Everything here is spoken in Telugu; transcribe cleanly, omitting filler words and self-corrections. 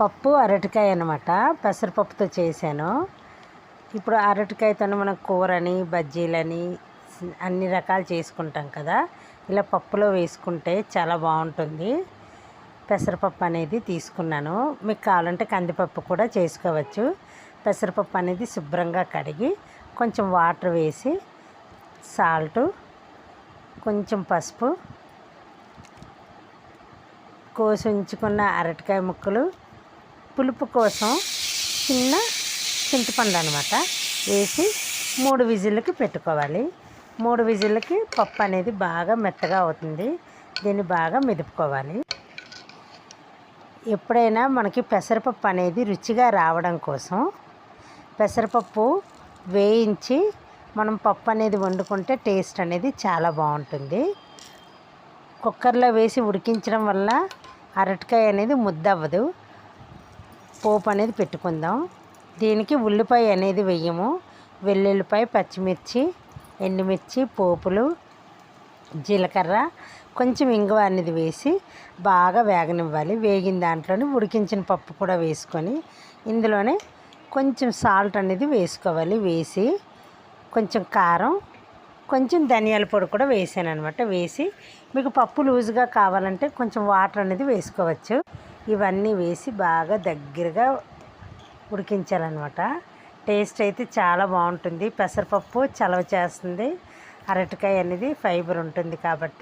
పప్పు అరటికాయ అన్నమాట. పెసరపప్పుతో చేశాను. ఇప్పుడు అరటికాయతో మనం కూరని, బజ్జీలని అన్ని రకాలు చేసుకుంటాం కదా. ఇలా పప్పులో వేసుకుంటే చాలా బాగుంటుంది. పెసరపప్పు అనేది తీసుకున్నాను. మీకు కావాలంటే కందిపప్పు కూడా చేసుకోవచ్చు. పెసరపప్పు అనేది శుభ్రంగా కడిగి కొంచెం వాటర్ వేసి సాల్టు, కొంచెం పసుపు, కోసి ఉంచుకున్న అరటికాయ ముక్కలు, పులుపు కోసం చిన్న చింతపండు అనమాట వేసి 3 విజిల్కి పెట్టుకోవాలి. 3 విజిల్కి పప్పు అనేది బాగా మెత్తగా అవుతుంది. దీన్ని బాగా మెదుపుకోవాలి. ఎప్పుడైనా మనకి పెసరపప్పు అనేది రుచిగా రావడం కోసం పెసరపప్పు వేయించి మనం పప్పు అనేది వండుకుంటే టేస్ట్ అనేది చాలా బాగుంటుంది. కుక్కర్లో వేసి ఉడికించడం వల్ల అరటికాయ అనేది ముద్దవ్వదు. పోపు అనేది పెట్టుకుందాం. దీనికి ఉల్లిపాయ అనేది వేయము. వెల్లుల్లిపాయ, పచ్చిమిర్చి, ఎండుమిర్చి, పోపులు, జీలకర్ర, కొంచెం ఇంగువ అనేది వేసి బాగా వేగనివ్వాలి. వేగిన దాంట్లోనే ఉడికించిన పప్పు కూడా వేసుకొని ఇందులోనే కొంచెం సాల్ట్ అనేది వేసుకోవాలి. వేసి కొంచెం కారం, కొంచెం ధనియాల పొడి కూడా వేసాను అనమాట. వేసి మీకు పప్పు లూజుగా కావాలంటే కొంచెం వాటర్ అనేది వేసుకోవచ్చు. ఇవన్నీ వేసి బాగా దగ్గరగా ఉడికించాలన్నమాట. టేస్ట్ అయితే చాలా బాగుంటుంది. పెసరపప్పు చలవ చేస్తుంది. అరటికాయ అనేది ఫైబర్ ఉంటుంది కాబట్టి